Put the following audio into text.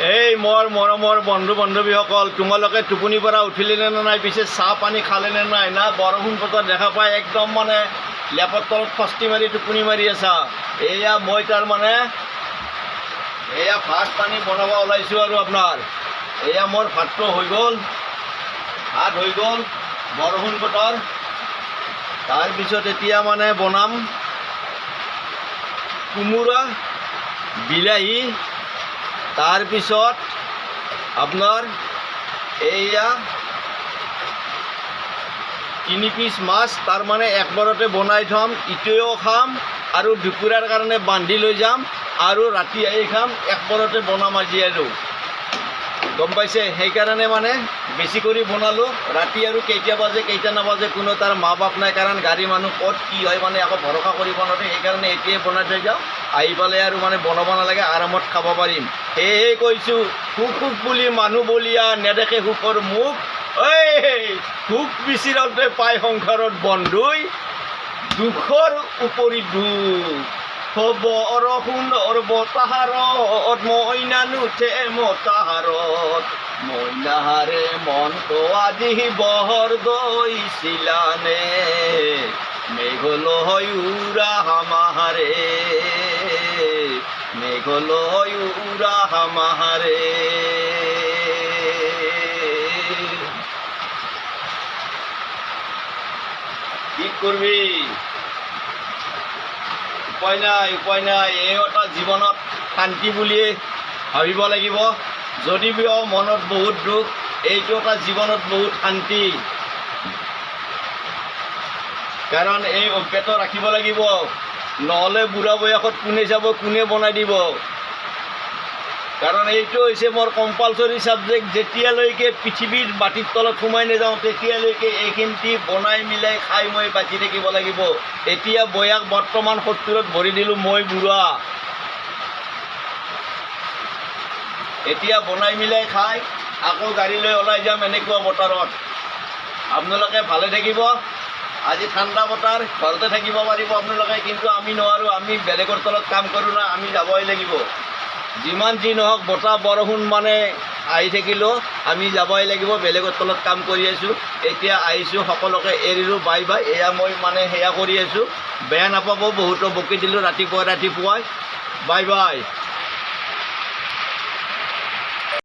এই মোৰ মৰমৰ বন্ধু বান্ধৱীসকল, তোমালোকে টোপনিৰ পৰা উঠিলে নে নাই? পিছে চাহ পানী খালে নে নাই? না বৰষুণ বতৰ দেখা পাই একদম মানে লেপৰ তলত ফষ্টি মাৰি টোপনি মাৰি আছা? এয়া মই তাৰমানে এয়া ভাত পানী বনাব ওলাইছোঁ আৰু আপোনাৰ এয়া মোৰ ভাতটো হৈ গ'ল, ভাত হৈ গ'ল, বৰষুণ বতৰ। তাৰপিছত এতিয়া মানে বনাম কোমোৰা, বিলাহী, তাৰপিছত আপোনাৰ এয়া 3 পিচ মাছ, তাৰমানে একবাৰতে বনাই থ'ম, ইটোও খাম আৰু দুপৰীয়াৰ কাৰণে বান্ধি লৈ যাম আৰু ৰাতি আহি খাম। একবাৰতে বনাম আজি আৰু, গম পাইছে? সেইকাৰণে মানে বেছি কৰি বনালোঁ। ৰাতি আৰু কেইটা বাজে কেইটা নাবাজে কোনো তাৰ মা বাপ নাই, কাৰণ গাড়ী মানুহ ক'ত কি হয় মানে একো ভৰসা কৰিব নোৱাৰে। সেইকাৰণে এতিয়াই বনাই থৈ যাওঁ, আহি পালে আৰু মানে বনাব নালাগে, আৰামত খাব পাৰিম। সেয়ে কৈছোঁ, সুখ সুখ বুলি মানুহ বলিয়া নেদেখে সুখৰ মুখ। এই সুখ বিচিৰাওঁতে পায় সংসাৰত বন্ধুই, দুখৰ উপৰি দুখ হ'ব অৰসুন্দৰ বতাহাৰত, মইনা নুঠে মতাহাৰত, মইনাহাৰে মনটো আজি বহৰ গৈছিলানে, মেঘলৈ উৰা হামাহাৰে, মেঘলৈ উৰা হামাহাৰে। কি কৰবি? উপায় নাই, উপায় নাই। এই এটা জীৱনত শান্তি বুলিয়ে ভাবিব লাগিব। যদিও মনত বহুত দুখ, এইটো এটা জীৱনত বহুত শান্তি। কাৰণ এই অভ্যাসটো ৰাখিব লাগিব, নহ'লে বুঢ়া বয়সত কোনে যাব, কোনে বনাই দিব? কাৰণ এইটো হৈছে মোৰ কম্পালচৰি ছাবজেক্ট। যেতিয়ালৈকে পৃথিৱীৰ মাটিৰ তলত সোমাই নাযাওঁ তেতিয়ালৈকে এইখিনি বনাই মিলাই খাই মই বাচি থাকিব লাগিব। এতিয়া বয়স বৰ্তমান 70ত ভৰি দিলোঁ, মই বুঢ়া। এতিয়া বনাই মিলাই খাই আকৌ গাড়ী লৈ ওলাই যাম এনেকুৱা বতৰত। আপোনালোকে ভালে থাকিব। আজি ঠাণ্ডা বতৰ, ঘৰতে থাকিব পাৰিব আপোনালোকে, কিন্তু আমি নোৱাৰোঁ। আমি বেলেগৰ তলত কাম কৰোঁ না, আমি যাবই লাগিব। যিমান যি নহওক বতাহ বৰষুণ মানে আহি থাকিলেও আমি যাবই লাগিব। বেলেগৰ তলত কাম কৰি আছোঁ। এতিয়া আহিছোঁ, সকলোকে এৰিলোঁ, বাই বাই। এয়া মই মানে সেয়া কৰি আছোঁ, বেয়া নাপাব, বহুতো বকি দিলোঁ ৰাতিপুৱাই বাই বাই।